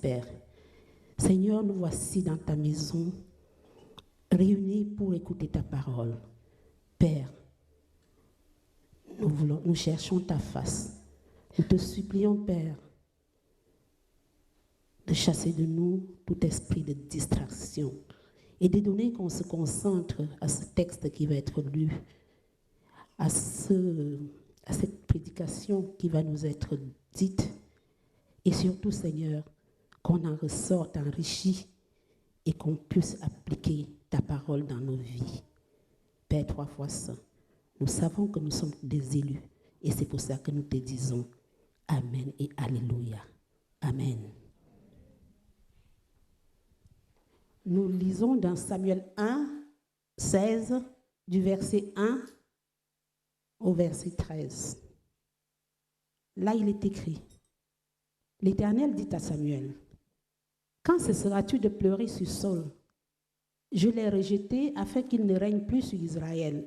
Père. Seigneur, nous voici dans ta maison, réunis pour écouter ta parole. Père, nous cherchons ta face. Nous te supplions, Père, de chasser de nous tout esprit de distraction et de donner qu'on se concentre à ce texte qui va être lu, à cette prédication qui va nous être dite, et surtout, Seigneur, qu'on en ressorte enrichi et qu'on puisse appliquer ta parole dans nos vies. Père trois fois saint, nous savons que nous sommes des élus et c'est pour ça que nous te disons Amen et Alléluia. Amen. Nous lisons dans Samuel 1, 16, du verset 1 au verset 13. Là, il est écrit, l'Éternel dit à Samuel, « Quand cesseras-tu de pleurer sur Saul? Je l'ai rejeté afin qu'il ne règne plus sur Israël.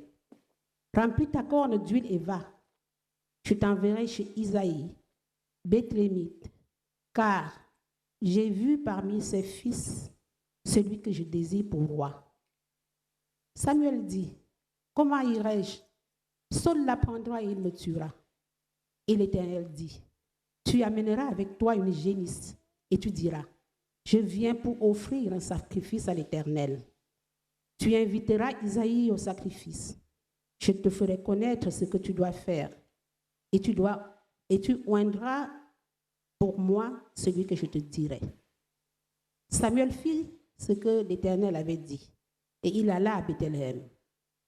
Remplis ta corne d'huile et va. Je t'enverrai chez Isaïe, Béthlémite, car j'ai vu parmi ses fils celui que je désire pour roi. » Samuel dit, « Comment irai-je? Saul l'apprendra et il me tuera. » Et l'Éternel dit, « Tu amèneras avec toi une génisse et tu diras, « Je viens pour offrir un sacrifice à l'Éternel. » Tu inviteras Isaïe au sacrifice. Je te ferai connaître ce que tu dois faire et tu oindras pour moi celui que je te dirai. » Samuel fit ce que l'Éternel avait dit et il alla à Bethléem.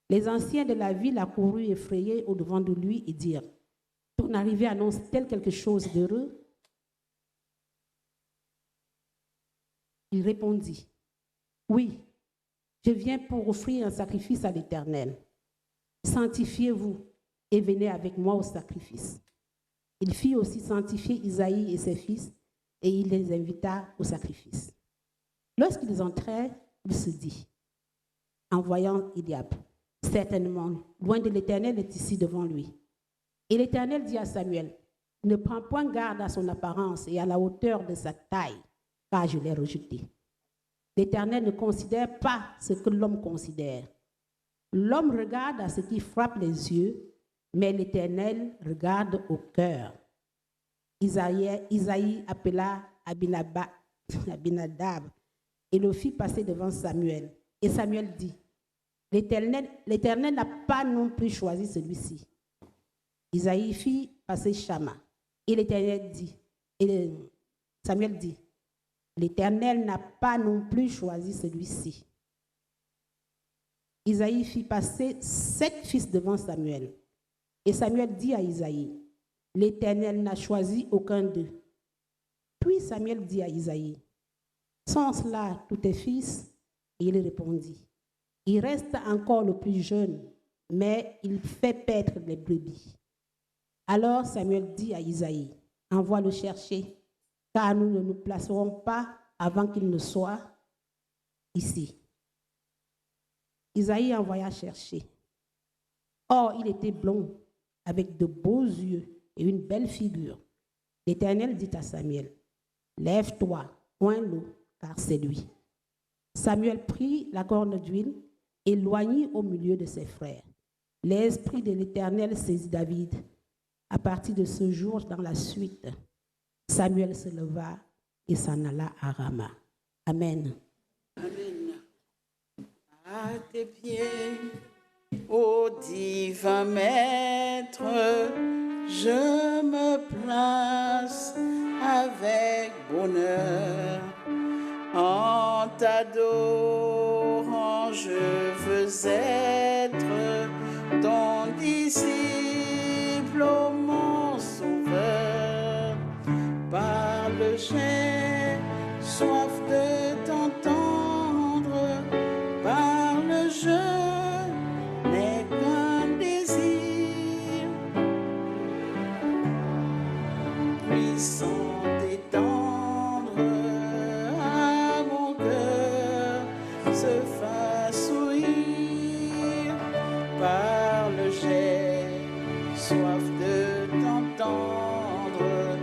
Les anciens de la ville accoururent effrayés au-devant de lui et dirent, « Ton arrivée annonce-t-elle quelque chose d'heureux? » Il répondit, « Oui, je viens pour offrir un sacrifice à l'Éternel. Sanctifiez-vous et venez avec moi au sacrifice. » Il fit aussi sanctifier Isaïe et ses fils et il les invita au sacrifice. Lorsqu'ils entrèrent, il se dit, en voyant Eliab, « Certainement, loin de l'Éternel est ici devant lui. » Et l'Éternel dit à Samuel, « Ne prends point garde à son apparence et à la hauteur de sa taille, car je l'ai rejeté. » L'Éternel ne considère pas ce que l'homme considère. L'homme regarde à ce qui frappe les yeux, mais l'Éternel regarde au cœur. Isaïe appela Abinadab et le fit passer devant Samuel. Et Samuel dit, « L'Éternel n'a pas non plus choisi celui-ci. » Isaïe fit passer Shama. Et Samuel dit, « L'Éternel n'a pas non plus choisi celui-ci. » Isaïe fit passer 7 fils devant Samuel. Et Samuel dit à Isaïe, « L'Éternel n'a choisi aucun d'eux. » Puis Samuel dit à Isaïe, « Sont cela tous tes fils? » Et il répondit, « Il reste encore le plus jeune, mais il fait paître les brebis. » Alors Samuel dit à Isaïe, « Envoie le chercher, car nous ne nous placerons pas avant qu'il ne soit ici. » Isaïe envoya chercher. Or, il était blond, avec de beaux yeux et une belle figure. L'Éternel dit à Samuel, « Lève-toi, oins-le, car c'est lui. » Samuel prit la corne d'huile et l'oignit au milieu de ses frères. L'Esprit de l'Éternel saisit David. À partir de ce jour, dans la suite, Samuel se leva et s'en alla à Rama. Amen. Amen. À tes pieds, ô divin Maître, je me place avec bonheur. En t'adorant, je veux être ton disciple, ô mon Sauveur. Parle, j'ai soif de t'entendre. Parle, je n'ai qu'un désir puissant et tendre, à mon cœur se fasse ouïr. Parle, j'ai soif de t'entendre.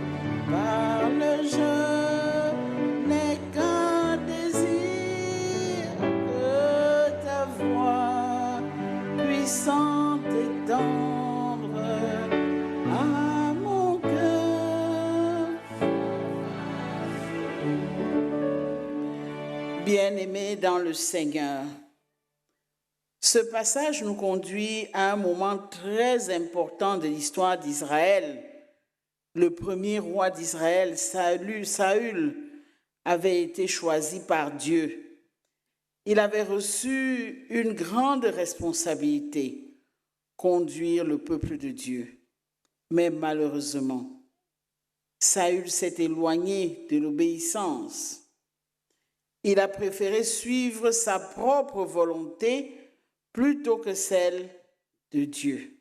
Parle, je Bien-aimés dans le Seigneur, ce passage nous conduit à un moment très important de l'histoire d'Israël. Le premier roi d'Israël, Saül, avait été choisi par Dieu. Il avait reçu une grande responsabilité, conduire le peuple de Dieu. Mais malheureusement, Saül s'est éloigné de l'obéissance. Il a préféré suivre sa propre volonté plutôt que celle de Dieu.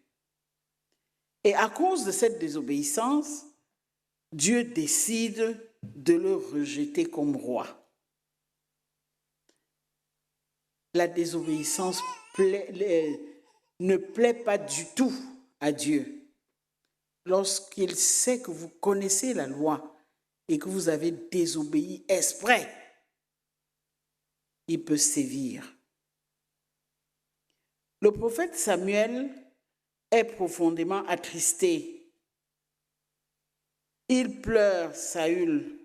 Et à cause de cette désobéissance, Dieu décide de le rejeter comme roi. La désobéissance ne plaît pas du tout à Dieu. Lorsqu'il sait que vous connaissez la loi et que vous avez désobéi exprès, il peut sévir. Le prophète Samuel est profondément attristé. Il pleure Saül.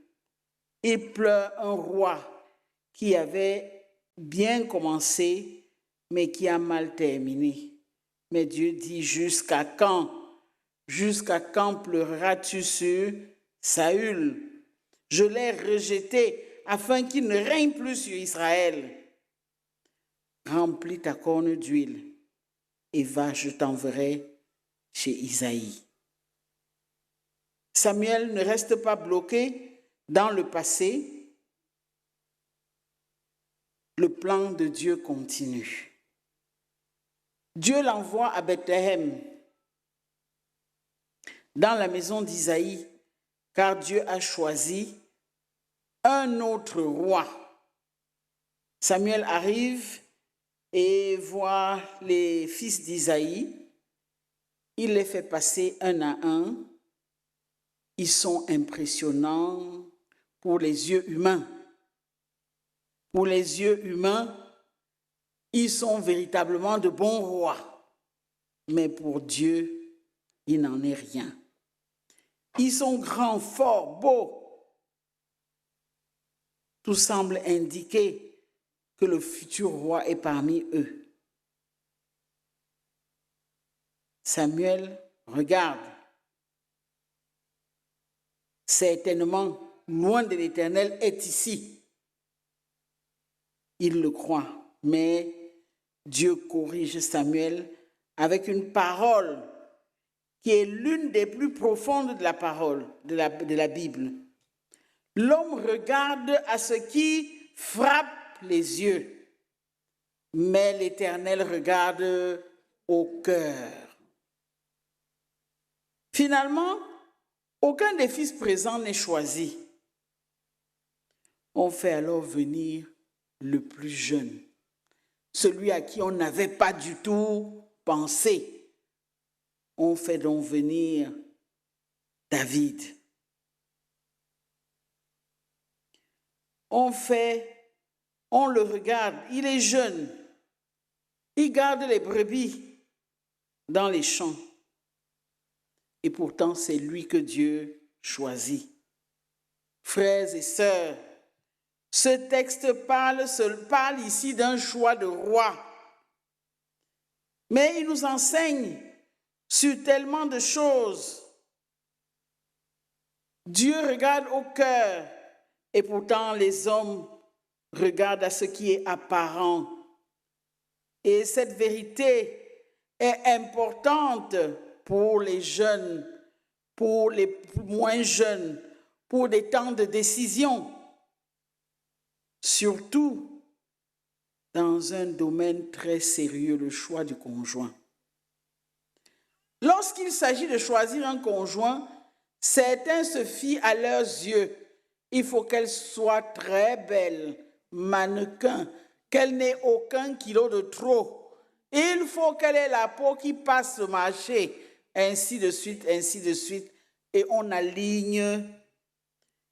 Il pleure un roi qui avait bien commencé, mais qui a mal terminé. Mais Dieu dit, jusqu'à quand? Jusqu'à quand pleureras-tu sur Saül? Je l'ai rejeté afin qu'il ne règne plus sur Israël. Remplis ta corne d'huile et va, je t'enverrai chez Isaïe. Samuel ne reste pas bloqué dans le passé. Le plan de Dieu continue. Dieu l'envoie à Bethléem, dans la maison d'Isaïe, car Dieu a choisi un autre roi. Samuel arrive et voit les fils d'Isaïe. Il les fait passer un à un. Ils sont impressionnants pour les yeux humains. Pour les yeux humains, ils sont véritablement de bons rois. Mais pour Dieu, il n'en est rien. Ils sont grands, forts, beaux. Tout semble indiquer que le futur roi est parmi eux. Samuel regarde. Certainement, loin de l'Éternel est ici. Il le croit, mais Dieu corrige Samuel avec une parole qui est l'une des plus profondes de la parole de la Bible. L'homme regarde à ce qui frappe les yeux, mais l'Éternel regarde au cœur. Finalement, aucun des fils présents n'est choisi. On fait alors venir le plus jeune, celui à qui on n'avait pas du tout pensé. On fait donc venir David. On le regarde, il est jeune, il garde les brebis dans les champs. Et pourtant, c'est lui que Dieu choisit. Frères et sœurs, ce texte parle ici d'un choix de roi. Mais il nous enseigne sur tellement de choses. Dieu regarde au cœur et pourtant les hommes regardent à ce qui est apparent. Et cette vérité est importante pour les jeunes, pour les moins jeunes, pour des temps de décision, surtout dans un domaine très sérieux, le choix du conjoint. Lorsqu'il s'agit de choisir un conjoint, certains se fient à leurs yeux. Il faut qu'elle soit très belle, mannequin, qu'elle n'ait aucun kilo de trop. Il faut qu'elle ait la peau qui passe le marché, ainsi de suite, ainsi de suite. Et on aligne,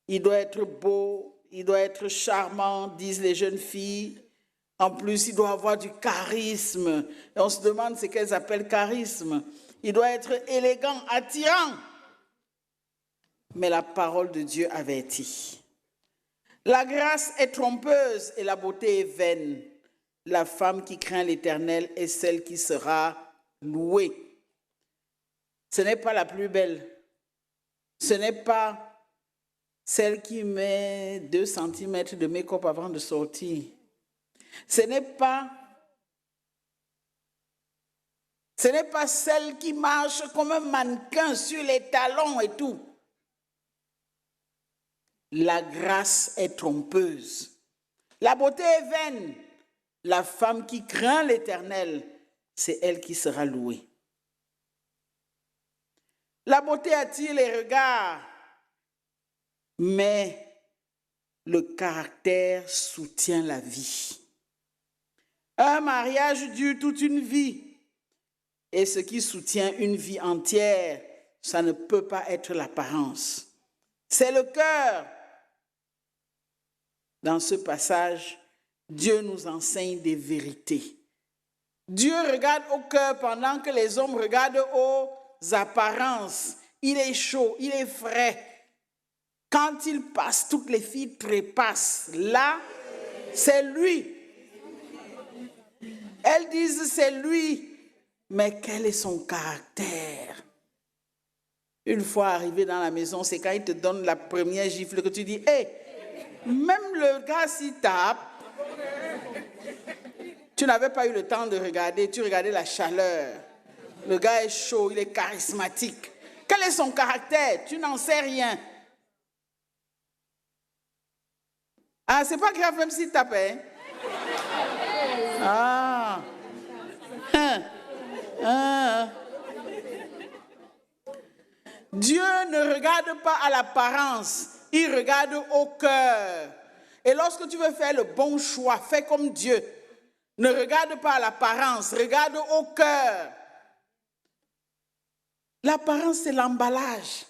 il doit être beau, il doit être charmant, disent les jeunes filles. En plus, il doit avoir du charisme. Et on se demande ce qu'elles appellent charisme. Il doit être élégant, attirant. Mais la parole de Dieu avertit. La grâce est trompeuse et la beauté est vaine. La femme qui craint l'Éternel est celle qui sera louée. Ce n'est pas la plus belle. Ce n'est pas celle qui met 2 cm de make-up avant de sortir. Ce n'est pas celle qui marche comme un mannequin sur les talons et tout. La grâce est trompeuse. La beauté est vaine. La femme qui craint l'Éternel, c'est elle qui sera louée. La beauté attire les regards, mais le caractère soutient la vie. Un mariage dure toute une vie. Et ce qui soutient une vie entière, ça ne peut pas être l'apparence. C'est le cœur. Dans ce passage, Dieu nous enseigne des vérités. Dieu regarde au cœur pendant que les hommes regardent aux apparences. Il est chaud, il est frais. Quand il passe, toutes les filles trépassent. Là, c'est lui. Elles disent c'est lui. Mais quel est son caractère? Une fois arrivé dans la maison, c'est quand il te donne la première gifle que tu dis, hey, même le gars s'y tape. Tu n'avais pas eu le temps de regarder, tu regardais la chaleur. Le gars est chaud, il est charismatique. Quel est son caractère? Tu n'en sais rien. Ah, c'est pas grave même s'il tape, hein? Ah. Dieu ne regarde pas à l'apparence, il regarde au cœur. Et lorsque tu veux faire le bon choix, fais comme Dieu. Ne regarde pas à l'apparence, regarde au cœur. L'apparence, c'est l'emballage.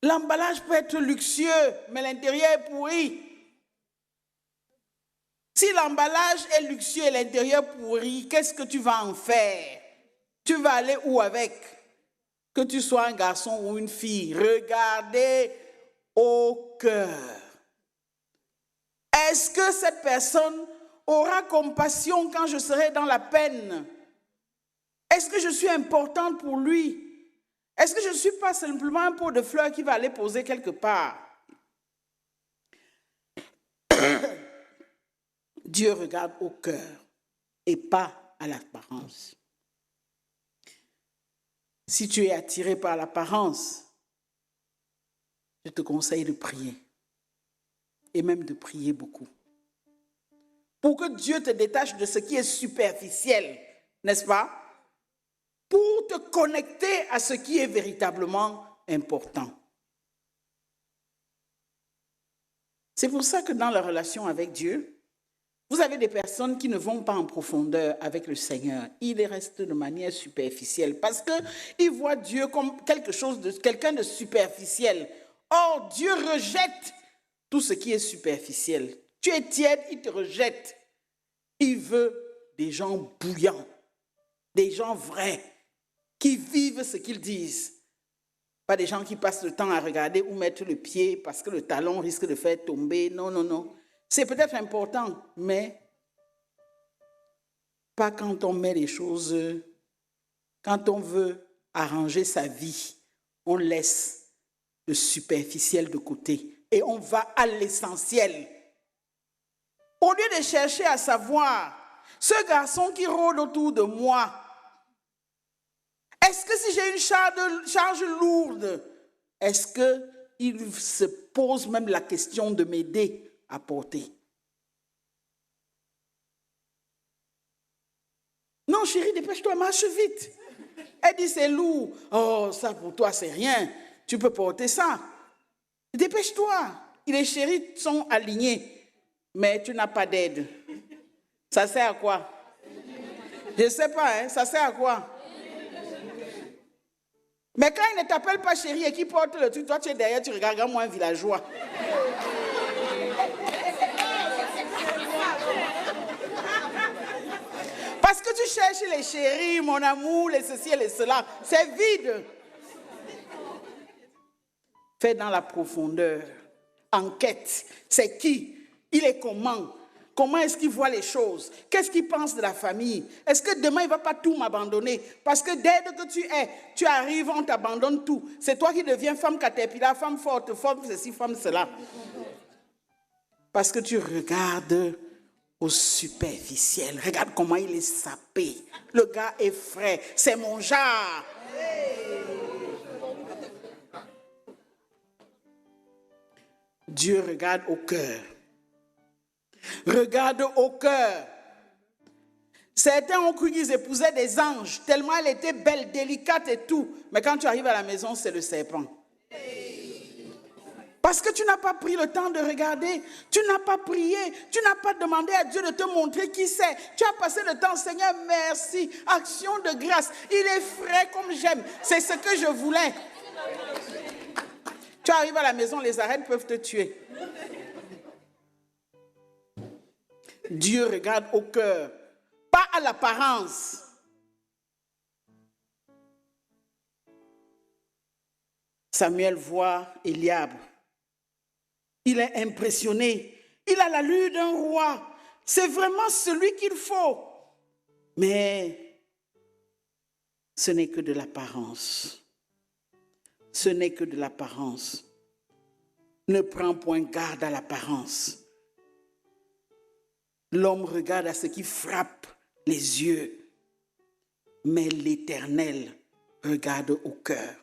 L'emballage peut être luxueux, mais l'intérieur est pourri. Si l'emballage est luxueux et l'intérieur pourri, qu'est-ce que tu vas en faire? Tu vas aller où avec? Que tu sois un garçon ou une fille, regardez au cœur. Est-ce que cette personne aura compassion quand je serai dans la peine? Est-ce que je suis importante pour lui? Est-ce que je ne suis pas simplement un pot de fleurs qui va aller poser quelque part? Dieu regarde au cœur et pas à l'apparence. Si tu es attiré par l'apparence, je te conseille de prier et même de prier beaucoup. Pour que Dieu te détache de ce qui est superficiel, n'est-ce pas? Pour te connecter à ce qui est véritablement important. C'est pour ça que dans la relation avec Dieu, vous avez des personnes qui ne vont pas en profondeur avec le Seigneur. Ils restent de manière superficielle parce qu'ils voient Dieu comme quelqu'un de superficiel. Or, Dieu rejette tout ce qui est superficiel. Tu es tiède, il te rejette. Il veut des gens bouillants, des gens vrais, qui vivent ce qu'ils disent. Pas des gens qui passent le temps à regarder où mettre le pied parce que le talon risque de faire tomber. Non, non, non. C'est peut-être important, mais pas quand on met les choses, quand on veut arranger sa vie, on laisse le superficiel de côté et on va à l'essentiel. Au lieu de chercher à savoir, ce garçon qui rôde autour de moi, est-ce que si j'ai une charge lourde, est-ce qu'il se pose même la question de m'aider à porter? Non, chérie, dépêche-toi, marche vite. Elle dit, c'est lourd. Oh, ça pour toi, c'est rien. Tu peux porter ça. Dépêche-toi. Les chéris sont alignés, mais tu n'as pas d'aide. Ça sert à quoi? Je ne sais pas, hein, ça sert à quoi? Mais quand il ne t'appelle pas chérie et qu'il porte le truc, toi tu es derrière, tu regardes, regarde-moi un villageois. Parce que tu cherches les chéris, mon amour, les ceci et les cela. C'est vide. Fais dans la profondeur. enquête. C'est qui? Il est comment? Comment est-ce qu'il voit les choses? Qu'est-ce qu'il pense de la famille? Est-ce que demain, il ne va pas tout m'abandonner? Parce que dès que tu arrives, on t'abandonne tout. C'est toi qui deviens femme caterpillar, femme forte, femme ceci, femme cela. Parce que tu regardes au superficiel. Regarde comment il est sapé. Le gars est frais. C'est mon genre. Dieu regarde au cœur. Regarde au cœur. Certains ont cru qu'ils épousaient des anges, tellement elle était belle, délicate et tout. Mais quand tu arrives à la maison, c'est le serpent. Parce que tu n'as pas pris le temps de regarder, tu n'as pas prié, tu n'as pas demandé à Dieu de te montrer qui c'est. Tu as passé le temps, Seigneur, merci, action de grâce. Il est frais comme j'aime, c'est ce que je voulais. Tu arrives à la maison, les arêtes peuvent te tuer. Dieu regarde au cœur, pas à l'apparence. Samuel voit Eliab. Il est impressionné. Il a l'allure d'un roi. C'est vraiment celui qu'il faut. Mais ce n'est que de l'apparence. Ce n'est que de l'apparence. Ne prends point garde à l'apparence. L'homme regarde à ce qui frappe les yeux, mais l'Éternel regarde au cœur.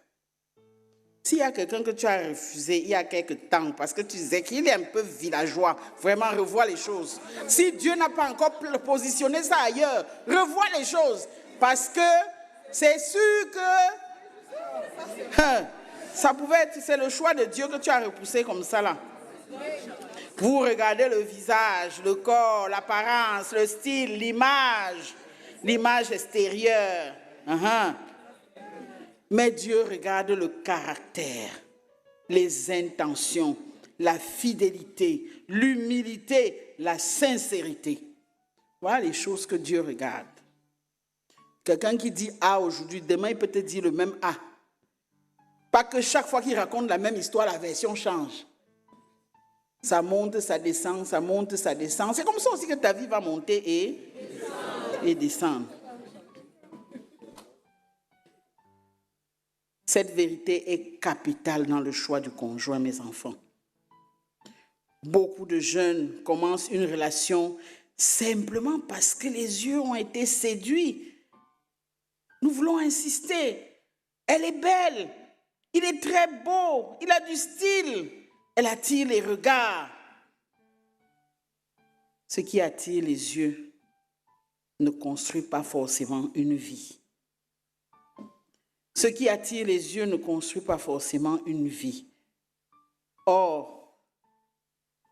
S'il y a quelqu'un que tu as refusé il y a quelque temps parce que tu disais qu'il est un peu villageois, vraiment revois les choses. Si Dieu n'a pas encore positionné ça ailleurs, revois les choses parce que c'est sûr que ça pouvait être, c'est le choix de Dieu que tu as repoussé comme ça là. Vous regardez le visage, le corps, l'apparence, le style, l'image extérieure. Mais Dieu regarde le caractère, les intentions, la fidélité, l'humilité, la sincérité. Voilà les choses que Dieu regarde. Quelqu'un qui dit A aujourd'hui, demain il peut te dire le même A. Pas que chaque fois qu'il raconte la même histoire, la version change. Ça monte, ça descend, ça monte, ça descend. C'est comme ça aussi que ta vie va monter et descendre. Cette vérité est capitale dans le choix du conjoint, mes enfants. Beaucoup de jeunes commencent une relation simplement parce que les yeux ont été séduits. Nous voulons insister. Elle est belle. Il est très beau. Il a du style. Elle attire les regards. Ce qui attire les yeux ne construit pas forcément une vie. Ce qui attire les yeux ne construit pas forcément une vie. Or,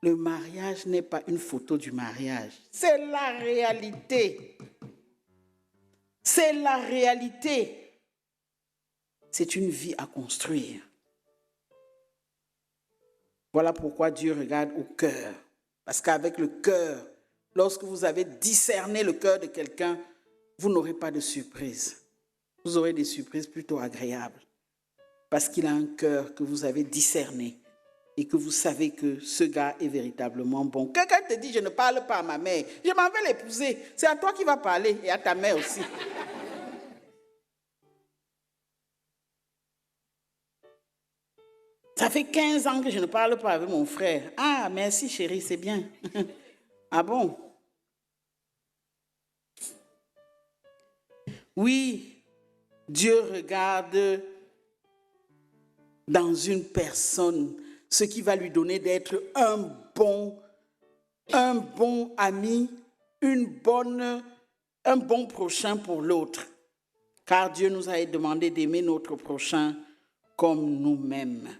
le mariage n'est pas une photo du mariage. C'est la réalité. C'est la réalité. C'est une vie à construire. Voilà pourquoi Dieu regarde au cœur. Parce qu'avec le cœur, lorsque vous avez discerné le cœur de quelqu'un, vous n'aurez pas de surprise. Vous aurez des surprises plutôt agréables. Parce qu'il a un cœur que vous avez discerné et que vous savez que ce gars est véritablement bon. Quelqu'un te dit, je ne parle pas à ma mère, je m'en vais l'épouser. C'est à toi qui va parler et à ta mère aussi. Ça fait 15 ans que je ne parle pas avec mon frère. Ah, merci chérie, c'est bien. Ah bon? Oui, Dieu regarde dans une personne ce qui va lui donner d'être un bon ami, un bon prochain pour l'autre. Car Dieu nous a demandé d'aimer notre prochain comme nous-mêmes.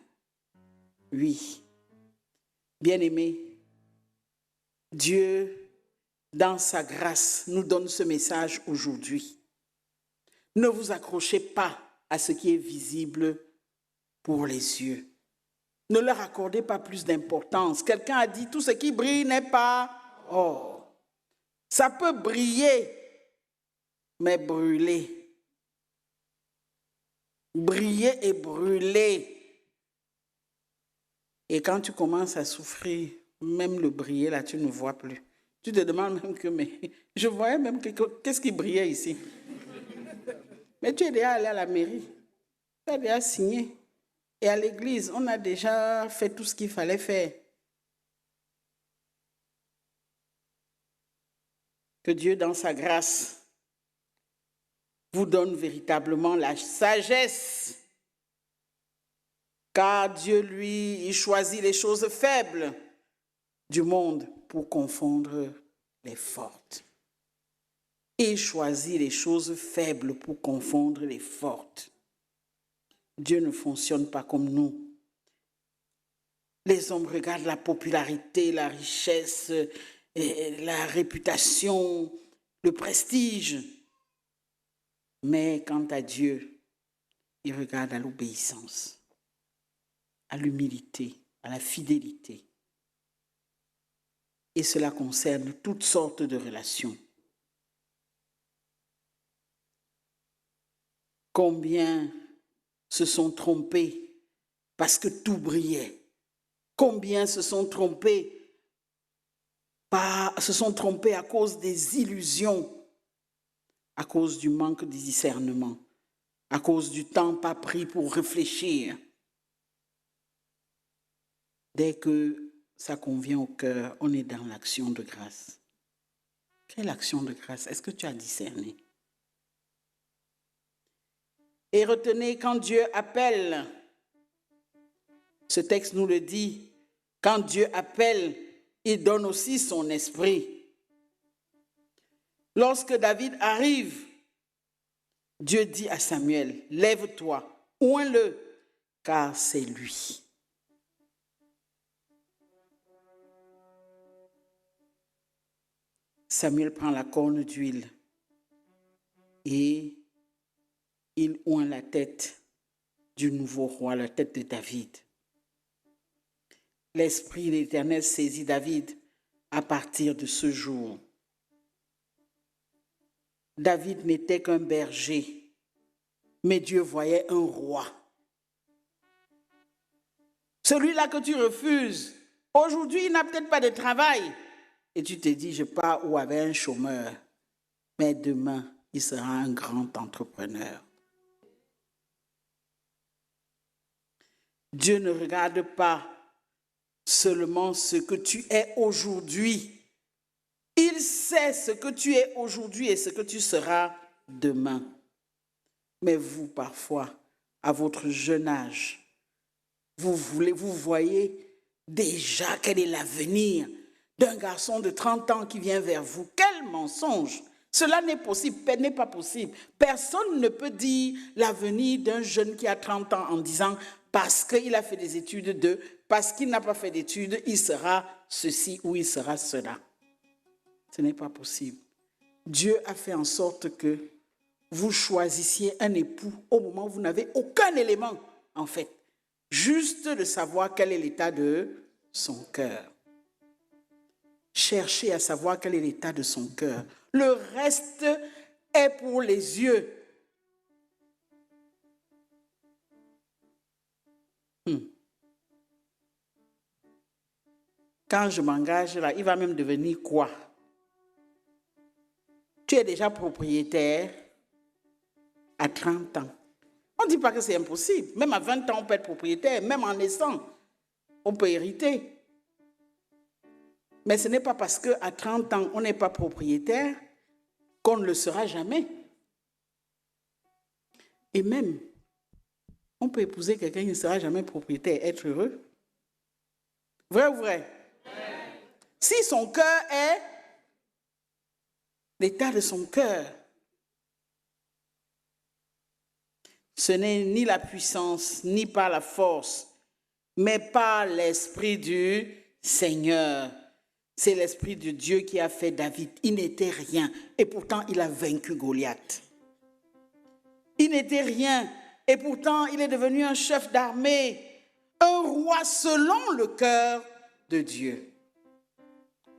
Oui, bien-aimés, Dieu, dans sa grâce, nous donne ce message aujourd'hui. Ne vous accrochez pas à ce qui est visible pour les yeux. Ne leur accordez pas plus d'importance. Quelqu'un a dit, tout ce qui brille n'est pas or. Ça peut briller, mais brûler. Briller et brûler. Et quand tu commences à souffrir, même le briller, là, tu ne vois plus. Tu te demandes même que, mais je voyais même qu'est-ce qui brillait ici. Mais tu es déjà allé à la mairie, tu as déjà signé. Et à l'église, on a déjà fait tout ce qu'il fallait faire. Que Dieu, dans sa grâce, vous donne véritablement la sagesse. Car Dieu, lui, il choisit les choses faibles du monde pour confondre les fortes. Il choisit les choses faibles pour confondre les fortes. Dieu ne fonctionne pas comme nous. Les hommes regardent la popularité, la richesse, la réputation, le prestige. Mais quant à Dieu, il regarde à l'obéissance, à l'humilité, à la fidélité. Et cela concerne toutes sortes de relations. Combien se sont trompés parce que tout brillait? Combien se sont trompés à cause des illusions, à cause du manque de discernement, à cause du temps pas pris pour réfléchir. Dès que ça convient au cœur, on est dans l'action de grâce. Quelle action de grâce? Est-ce que tu as discerné? Et retenez, quand Dieu appelle, ce texte nous le dit, quand Dieu appelle, il donne aussi son esprit. Lorsque David arrive, Dieu dit à Samuel, lève-toi, oins-le, car c'est lui. Samuel prend la corne d'huile et il oint la tête du nouveau roi, la tête de David. L'Esprit de l'Éternel saisit David à partir de ce jour. David n'était qu'un berger, mais Dieu voyait un roi. Celui-là que tu refuses, aujourd'hui il n'a peut-être pas de travail. Et tu te dis, je pars où avec un chômeur, mais demain il sera un grand entrepreneur. Dieu ne regarde pas seulement ce que tu es aujourd'hui. Il sait ce que tu es aujourd'hui et ce que tu seras demain. Mais vous, parfois, à votre jeune âge, vous voyez déjà quel est l'avenir d'un garçon de 30 ans qui vient vers vous. Quel mensonge! Cela n'est pas possible. Personne ne peut dire l'avenir d'un jeune qui a 30 ans en disant parce qu'il a fait des études parce qu'il n'a pas fait d'études, il sera ceci ou il sera cela. Ce n'est pas possible. Dieu a fait en sorte que vous choisissiez un époux au moment où vous n'avez aucun élément, en fait. Juste de savoir quel est l'état de son cœur. Cherchez à savoir quel est l'état de son cœur. Le reste est pour les yeux. Quand je m'engage là, il va même devenir quoi? Tu es déjà propriétaire à 30 ans. On ne dit pas que c'est impossible. Même à 20 ans, on peut être propriétaire. Même en naissant, on peut hériter. Mais ce n'est pas parce qu'à 30 ans, on n'est pas propriétaire qu'on ne le sera jamais. Et même, on peut épouser quelqu'un qui ne sera jamais propriétaire et être heureux. Vrai ou vrai? Si son cœur est l'état de son cœur, ce n'est ni la puissance, ni par la force, mais par l'Esprit du Seigneur. C'est l'Esprit de Dieu qui a fait David. Il n'était rien et pourtant il a vaincu Goliath. Il n'était rien et pourtant il est devenu un chef d'armée, un roi selon le cœur de Dieu.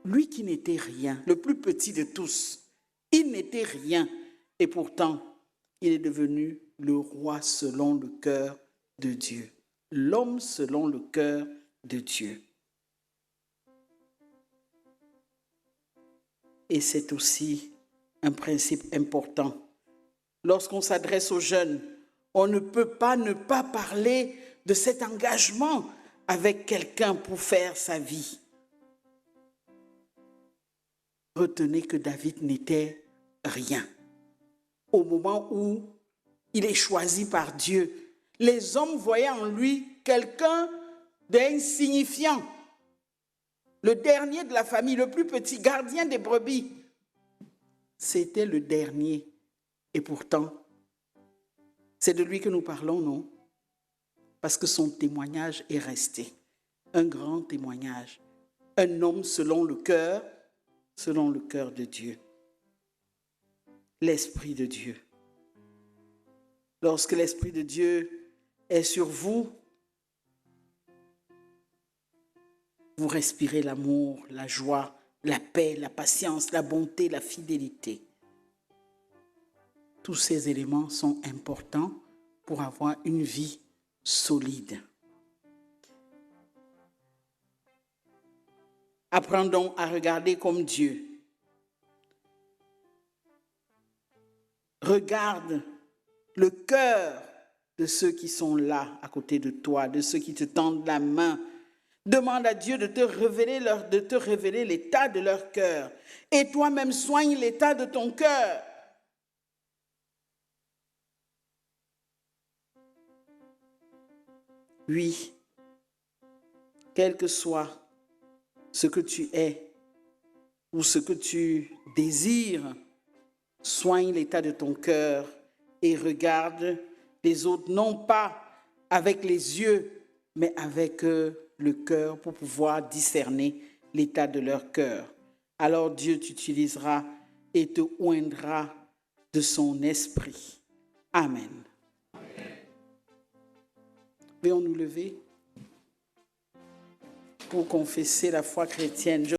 Lui qui n'était rien, le plus petit de tous, il n'était rien et pourtant il est devenu le roi selon le cœur de Dieu. L'homme selon le cœur de Dieu. Et c'est aussi un principe important. Lorsqu'on s'adresse aux jeunes, on ne peut pas ne pas parler de cet engagement avec quelqu'un pour faire sa vie. Retenez que David n'était rien. Au moment où il est choisi par Dieu, les hommes voyaient en lui quelqu'un d'insignifiant, le dernier de la famille, le plus petit, gardien des brebis. C'était le dernier. Et pourtant, c'est de lui que nous parlons, non? Parce que son témoignage est resté. Un grand témoignage. Un homme selon le cœur de Dieu. L'Esprit de Dieu. Lorsque l'Esprit de Dieu est sur vous, vous respirez l'amour, la joie, la paix, la patience, la bonté, la fidélité. Tous ces éléments sont importants pour avoir une vie solide. Apprenons à regarder comme Dieu. Regarde le cœur de ceux qui sont là à côté de toi, de ceux qui te tendent la main. Demande à Dieu de te révéler l'état de leur cœur. Et toi-même, soigne l'état de ton cœur. Oui, quel que soit ce que tu es ou ce que tu désires, soigne l'état de ton cœur et regarde les autres, non pas avec les yeux, mais avec le cœur pour pouvoir discerner l'état de leur cœur. Alors Dieu t'utilisera et te oindra de son esprit. Amen. Veuillons nous lever pour confesser la foi chrétienne.